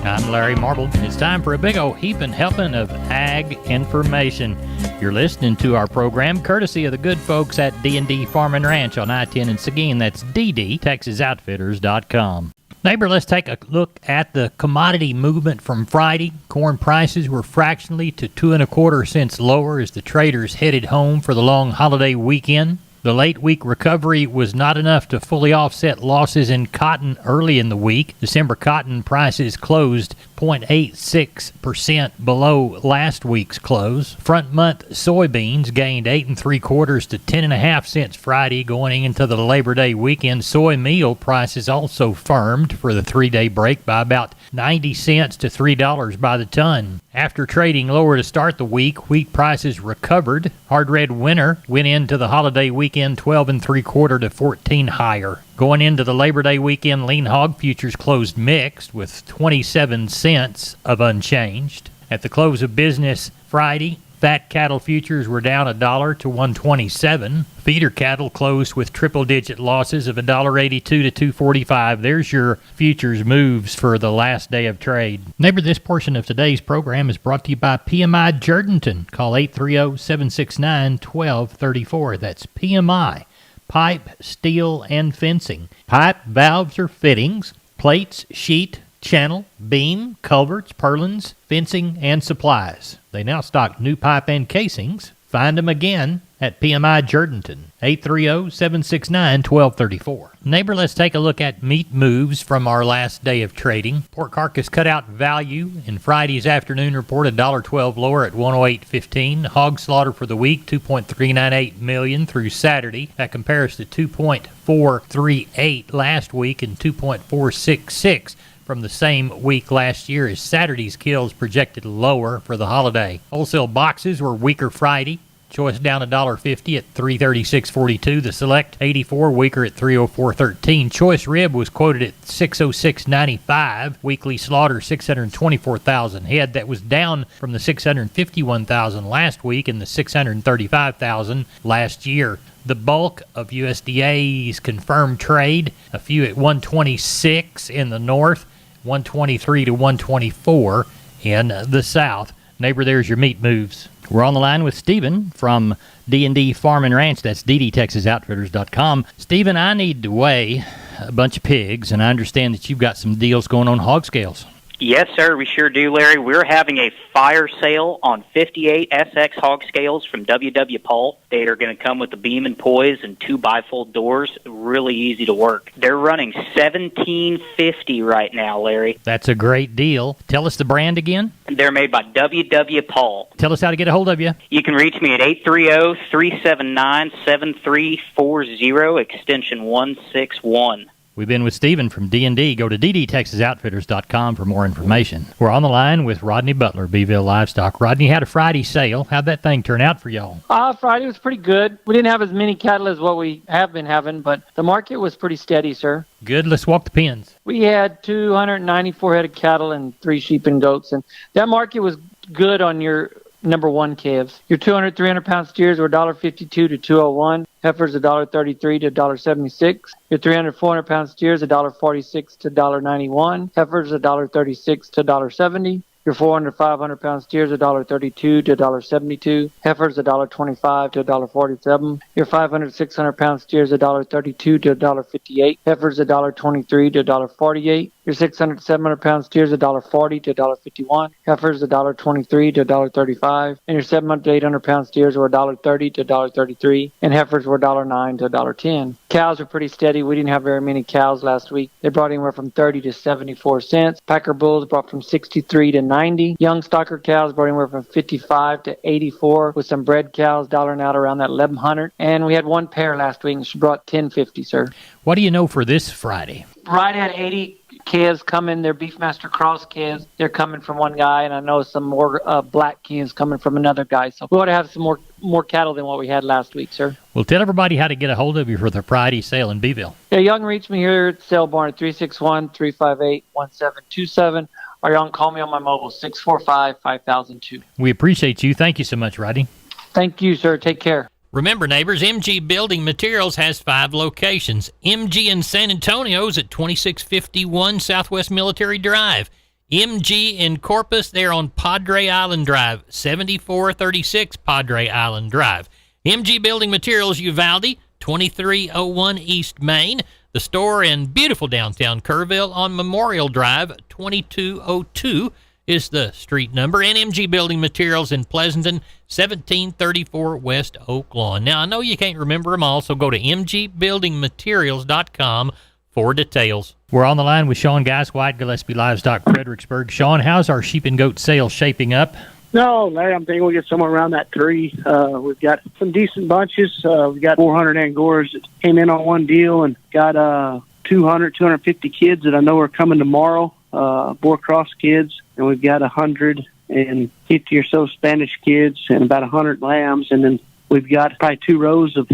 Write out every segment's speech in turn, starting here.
I'm Larry Marble. It's time for a big old heaping helping of ag information. You're listening to our program courtesy of the good folks at D&D Farm and Ranch on I-10 in Seguin. That's ddtexasoutfitters.com. Neighbor, let's take a look at the commodity movement from Friday. Corn prices were fractionally to 2 1/4 cents lower as the traders headed home for the long holiday weekend. The late week recovery was not enough to fully offset losses in cotton early in the week. December cotton prices closed 0.86% below last week's close. Front month soybeans gained 8 3/4 to 10.5 cents Friday going into the Labor Day weekend. Soy meal prices also firmed for the 3-day break by about 90 cents to $3 by the ton. After trading lower to start the week, wheat prices recovered. Hard red winter went into the holiday weekend 12 3/4 to 14 higher. Going into the Labor Day weekend, lean hog futures closed mixed with 27 cents of unchanged. At the close of business Friday, fat cattle futures were down $1 to $1.27. Feeder cattle closed with triple-digit losses of $1.82 to $2.45. There's your futures moves for the last day of trade. Neighbor, this portion of today's program is brought to you by PMI Jourdanton. Call 830-769-1234. That's PMI. Pipe, steel, and fencing. Pipe, valves, or fittings. Plates, sheet, channel, beam, culverts, purlins, fencing, and supplies. They now stock new pipe and casings. Find them again at PMI Jourdanton, 830-769-1234. Neighbor, let's take a look at meat moves from our last day of trading. Pork carcass cutout value in Friday's afternoon report $1.12 lower at 108.15. Hog slaughter for the week 2.398 million through Saturday. That compares to 2.438 last week and 2.466 from the same week last year, as Saturday's kills projected lower for the holiday. Wholesale boxes were weaker Friday. Choice down $1.50 at $336.42. The Select 84 weaker at $304.13. Choice rib was quoted at $606.95. Weekly slaughter 624,000 head. That was down from the 651,000 last week and the 635,000 last year. The bulk of USDA's confirmed trade, a few at 126 in the north, 123 to 124 in the south. Neighbor, there's your meat moves. We're on the line with Stephen from D&D Farm and Ranch. That's ddtexasoutfitters.com. Stephen, I need to weigh a bunch of pigs, and I understand that you've got some deals going on hog scales. Yes, sir, we sure do, Larry. We're having a fire sale on 58 SX hog scales from W.W. Paul. They are going to come with the beam and poise and 2 bifold doors. Really easy to work. They're running $17.50 right now, Larry. That's a great deal. Tell us the brand again. They're made by W.W. Paul. Tell us how to get a hold of you. You can reach me at 830-379-7340, extension 161. We've been with Stephen from D&D. Go to ddtexasoutfitters.com for more information. We're on the line with Rodney Butler, Beeville Livestock. Rodney, had a Friday sale. How'd that thing turn out for y'all? Friday was pretty good. We didn't have as many cattle as what we have been having, but the market was pretty steady, sir. Good. Let's walk the pens. We had 294 head of cattle and 3 sheep and goats, and that market was good on your number one calves. Your 200, 300-pound steers were $1.52 to $2.01. Heifers $1.33 to $1.76. Your 300, 400-pound steers $1.46 to $1.91. Heifers $1.36 to $1.70. Your 400, 500-pound steers $1.32 to $1.72. Heifers $1.25 to $1.47. Your 500, 600-pound steers $1.32 to $1.58. Heifers $1.23 to $1.48. Your 600, 700-pound steers $1.40 to $1.51. Heifers $1.23 to $1.35. And your 700, 800-pound steers were $1.30 to $1.33. And heifers were $1.09 to $1.10. Cows are pretty steady. We didn't have very many cows last week. They brought anywhere from 30 to 74 cents. Packer bulls brought from 63 to 90. Young stocker cows brought anywhere from 55 to 84, with some bred cows dollaring out around that 1100. And we had one pair last week, and she brought 1050, sir. What do you know for this Friday? Friday had 80 calves coming. They're Beefmaster Cross calves. They're coming from one guy, and I know some more black calves coming from another guy. So we ought to have some more cattle than what we had last week, sir. Well, tell everybody how to get a hold of you for the Friday sale in Beeville. Yeah, y'all can reach me here at Sale Barn at 361-358-1727, or y'all can call me on my mobile, 645-5002. We appreciate you. Thank you so much, Rodney. Thank you, sir. Take care. Remember, neighbors, MG Building Materials has 5 locations. MG in San Antonio's at 2651 Southwest Military Drive. MG in Corpus, they're on Padre Island Drive, 7436 Padre Island Drive. MG Building Materials, Uvalde, 2301 East Main. The store in beautiful downtown Kerrville on Memorial Drive, 2202 is the street number. And MG Building Materials in Pleasanton, 1734 West Oak Lawn. Now, I know you can't remember them all, so go to mgbuildingmaterials.com for details. We're on the line with Sean Gaswhite, Gillespie Livestock, Fredericksburg. Sean, how's our sheep and goat sale shaping up? No, Larry, I'm thinking we'll get somewhere around that 3. We've got some decent bunches. We've got 400 Angoras that came in on one deal and got 250 kids that I know are coming tomorrow, Boar Cross kids. And we've got 150 or so Spanish kids and about 100 lambs. And then we've got probably 2 rows of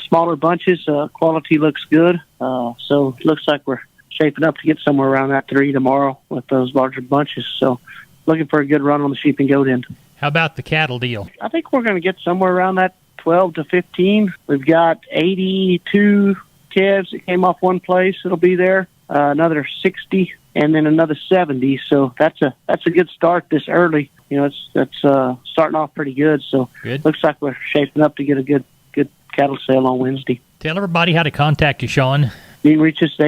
smaller bunches. Quality looks good. So it looks like we're shaping up to get somewhere around that 3 tomorrow with those larger bunches. So looking for a good run on the sheep and goat end. How about the cattle deal? I think we're going to get somewhere around that 12 to 15. We've got 82 calves that came off one place that'll be there, another 60, and then another 70. So that's a good start this early. You know, it's starting off pretty good. So good. Looks like we're shaping up to get a good cattle sale on Wednesday. Tell everybody how to contact you, Sean. You can reach us at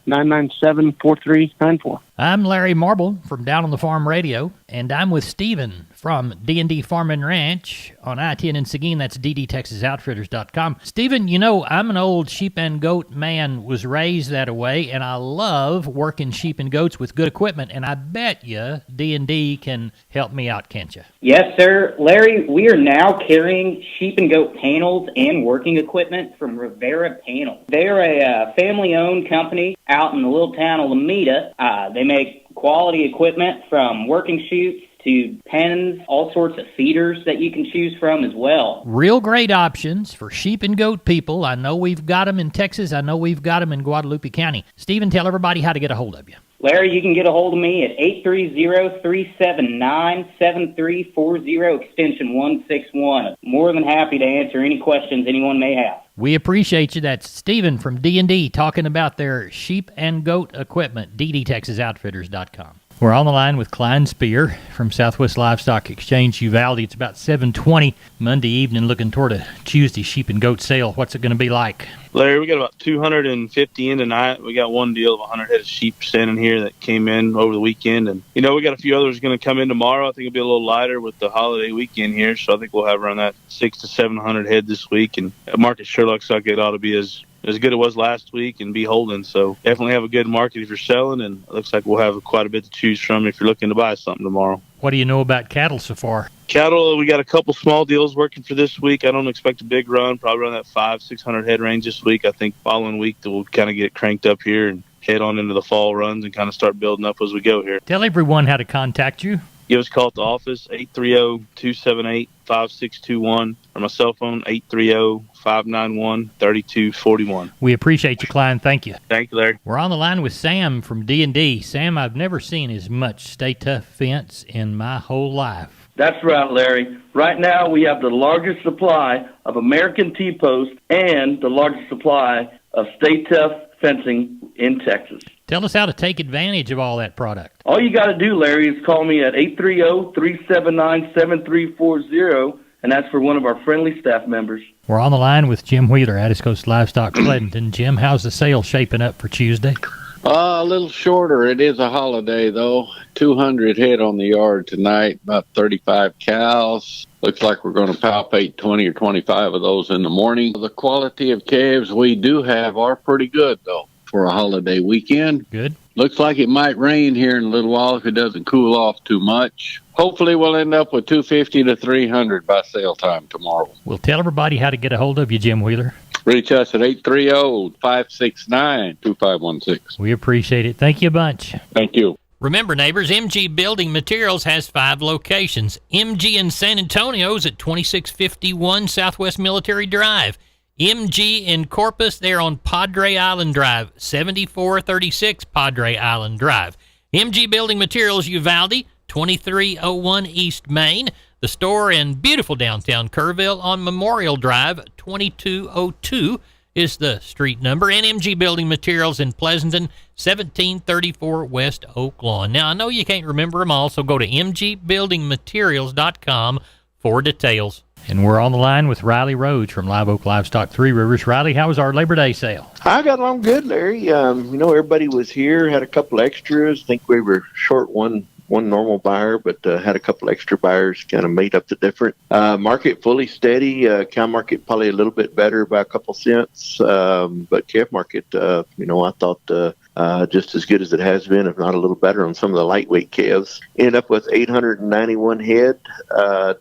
830-997-4394. I'm Larry Marble from Down on the Farm Radio, and I'm with Stephen from D&D Farm and Ranch on I-10 in Seguin. That's ddtexasoutfitters.com. Stephen, you know, I'm an old sheep and goat man, was raised that way, and I love working sheep and goats with good equipment, and I bet you D&D can help me out, can't you? Yes, sir. Larry, we are now carrying sheep and goat panels and working equipment from Rivera Panel. They're a family-owned company out in the little town of Lomita. They make quality equipment from working chutes to pens, all sorts of feeders that you can choose from as well. Real great options for sheep and goat people. I know we've got them in Texas. I know we've got them in Guadalupe County. Stephen, tell everybody how to get a hold of you. Larry, you can get a hold of me at 830-379-7340, extension 161. More than happy to answer any questions anyone may have. We appreciate you. That's Stephen from D&D talking about their sheep and goat equipment, ddtexasoutfitters.com. We're on the line with Klein Spear from Southwest Livestock Exchange, Uvalde. It's about 7:20 Monday evening, looking toward a Tuesday sheep and goat sale. What's it going to be like? Larry, we got about 250 in tonight. We got one deal of 100 head of sheep standing here that came in over the weekend. And, you know, we got a few others going to come in tomorrow. I think it'll be a little lighter with the holiday weekend here. So I think we'll have around that 600 to 700 head this week. And that market sure looks like it ought to be as good as it was last week and be holding. So definitely have a good market if you're selling. And it looks like we'll have quite a bit to choose from if you're looking to buy something tomorrow. What do you know about cattle so far? Cattle, we got a couple small deals working for this week. I don't expect a big run, probably around that 500-600 head range this week. I think following week we'll kind of get cranked up here and head on into the fall runs and kind of start building up as we go here. Tell everyone how to contact you. Give us a call at the office, 830-278-5621, or my cell phone, 830-591-3241. We appreciate you, Klein. Thank you. Thank you, Larry. We're on the line with Sam from D&D. Sam, I've never seen as much Stay Tough fence in my whole life. That's right, Larry. Right now, we have the largest supply of American T-post and the largest supply of Stay Tough fencing in Texas. Tell us how to take advantage of all that product. All you got to do, Larry, is call me at 830-379-7340, and that's for one of our friendly staff members. We're on the line with Jim Wheeler, Addis Coast Livestock, Pleasanton. Jim, how's the sale shaping up for Tuesday? A little shorter. It is a holiday, though. 200 head on the yard tonight, about 35 cows. Looks like we're going to palpate 20 or 25 of those in the morning. The quality of calves we do have are pretty good, though, for a holiday weekend. Good. Looks like it might rain here in a little while if it doesn't cool off too much. Hopefully we'll end up with 250 to 300 by sale time tomorrow. We'll tell everybody how to get a hold of you, Jim Wheeler. Reach us at 830-569-2516. We appreciate it. Thank you a bunch. Thank you. Remember, neighbors, MG Building Materials has 5 locations. MG in San Antonio's at 2651 Southwest Military Drive. MG in Corpus, they're on Padre Island Drive, 7436 Padre Island Drive. MG Building Materials, Uvalde, 2301 East Main. The store in beautiful downtown Kerrville on Memorial Drive, 2202 is the street number, and MG Building Materials in Pleasanton, 1734 West Oak Lawn. Now, I know you can't remember them all, so go to mgbuildingmaterials.com for details. And we're on the line with Riley Rhodes from Live Oak Livestock Three Rivers. Riley, how was our Labor Day sale? I got along good, Larry. Everybody was here, had a couple extras. I think we were short one normal buyer, but had a couple extra buyers, kind of made up the difference. Market fully steady. Cow market probably a little bit better by a couple cents. But calf market, I thought just as good as it has been, if not a little better on some of the lightweight calves. Ended up with 891 head.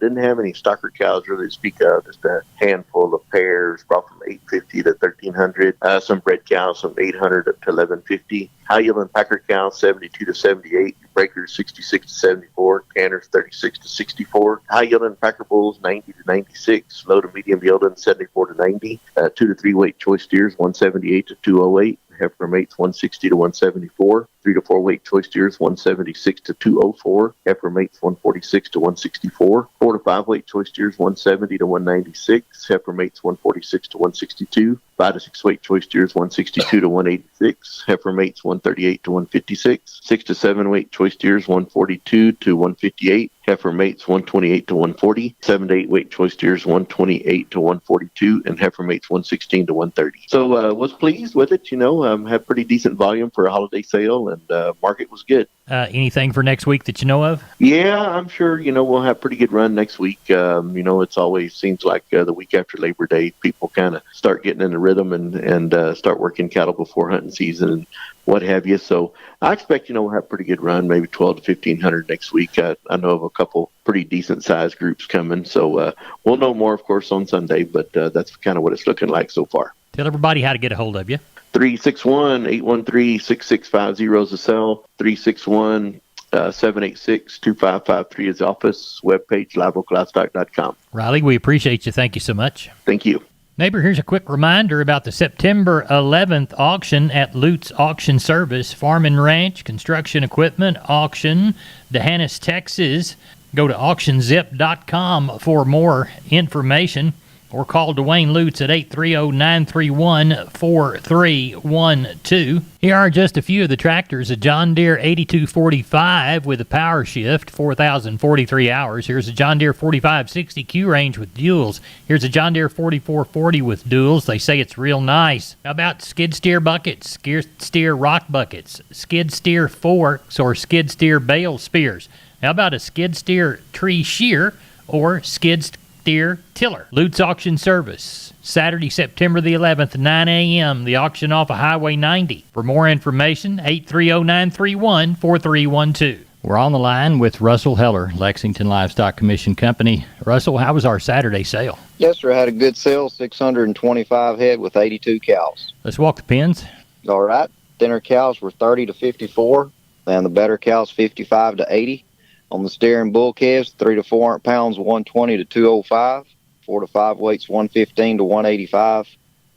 Didn't have any stocker cows really to speak of, just a handful of pairs, brought from 850 to 1300. Some bred cows from 800 up to 1150. High yielding packer cows 72 to 78. Breakers 66 to 74. Canners 36 to 64. High yielding packer bulls 90 to 96. Low to medium yielding 74 to 90. 2 to 3 weight choice steers 178 to 208. Heifer mates 160 to 174. 3 to 4 weight choice steers 176 to 204. Heifer mates 146 to 164. 4 to 5 weight choice steers 170 to 196. Heifer mates 146 to 162. 5 to 6 weight choice steers 162 to 186. Heifer mates 138 to 156. 6 to 7 weight choice steers 142 to 158. Heifer mates 128 to 140. 7 to 8 weight choice steers 128 to 142, and heifer mates 116 to 130. So was pleased with it. Had pretty decent volume for a holiday sale, and market was good. Anything for next week that you know of? Yeah, I'm sure, we'll have a pretty good run next week. It's always seems like the week after Labor Day, people kind of start getting in the rhythm and start working cattle before hunting season and what have you. So I expect, we'll have a pretty good run, maybe 12 to 1,500 next week. I know of a couple pretty decent sized groups coming. So we'll know more, of course, on Sunday, but that's kind of what it's looking like so far. Tell everybody how to get a hold of you. 361-813-6650 is the cell. 361-786-2553 is the office. Webpage, liveoaklivestock.com. Riley, we appreciate you. Thank you so much. Thank you. Neighbor, here's a quick reminder about the September 11th auction at Lutz Auction Service, Farm and Ranch, Construction Equipment Auction, D'Hanis, Texas. Go to auctionzip.com for more information, or call Dwayne Lutz at 830-931-4312. Here are just a few of the tractors. A John Deere 8245 with a power shift, 4,043 hours. Here's a John Deere 4560 Q-Range with duals. Here's a John Deere 4440 with duals. They say it's real nice. How about skid steer buckets, skid steer rock buckets, skid steer forks, or skid steer bale spears? How about a skid steer tree shear or skid steer tiller? Lutz Auction Service, Saturday, September the 11th, 9 a.m. The auction off of Highway 90. For more information, 830-931-4312. We're on the line with Russell Heller, Lexington Livestock Commission Company. Russell, how was our Saturday sale? Yes, sir. I had a good sale, 625 head with 82 cows. Let's walk the pens. All right. Thinner cows were 30 to 54, and the better cows 55 to 80. On the steer and bull calves, 3 to 400 pounds, 120 to 205. 4 to 5 weights, 115 to 185.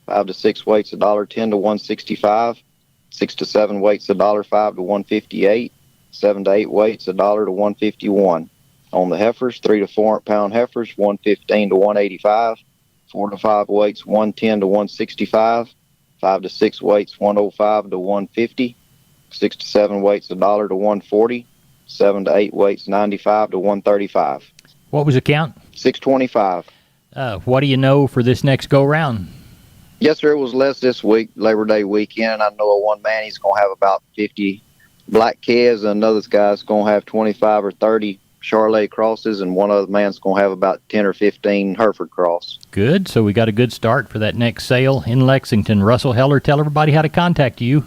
5 to 6 weights, $1.10 to 165. 6 to 7 weights, $1.05 to 158. 7 to 8 weights, $1 to 151. On the heifers, 3 to 400 pound heifers, 115 to 185. 4 to 5 weights, 110 to 165. 5 to 6 weights, 105 to 150. 6 to 7 weights, $1 to 140. 7 to 8 weights, 95 to 135. What was the count? 625. What do you know for this next go-round? Yes, sir. It was less this week, Labor Day weekend. I know of one man, he's going to have about 50 black calves, and another guy's going to have 25 or 30 Charolais crosses, and one other man's going to have about 10 or 15 Hereford cross. Good. So we got a good start for that next sale in Lexington. Russell Heller, tell everybody how to contact you.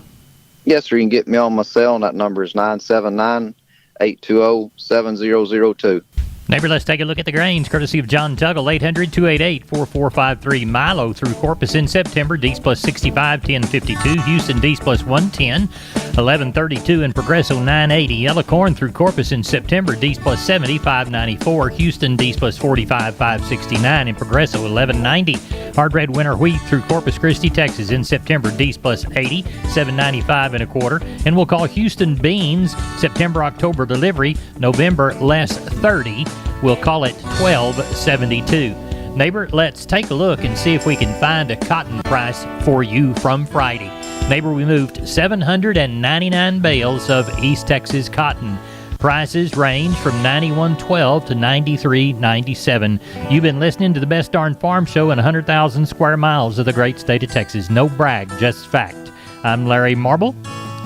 Yes, sir. You can get me on my cell, and that number is 979-820-7002. Neighbor, let's take a look at the grains, courtesy of John Tuggle, 800-288-4453. Milo through Corpus in September, D's plus 65, 1052. Houston, D's plus 110, 1132. And Progresso, 980. Yellow corn through Corpus in September, D's plus 70, 594. Houston, D's plus 45, 569. And Progresso, 1190. Hard red winter wheat through Corpus Christi, Texas in September, D's plus 80, 795 and a quarter. And we'll call Houston beans, September, October delivery, November less 30. We'll call it 1272. Neighbor, let's take a look and see if we can find a cotton price for you from Friday. Neighbor, we moved 799 bales of East Texas cotton. Prices range from $91.12 to $93.97. You've been listening to the best darn farm show in 100,000 square miles of the great state of Texas. No brag, just fact. I'm Larry Marble,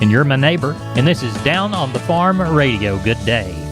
and you're my neighbor, and this is Down on the Farm Radio. Good day.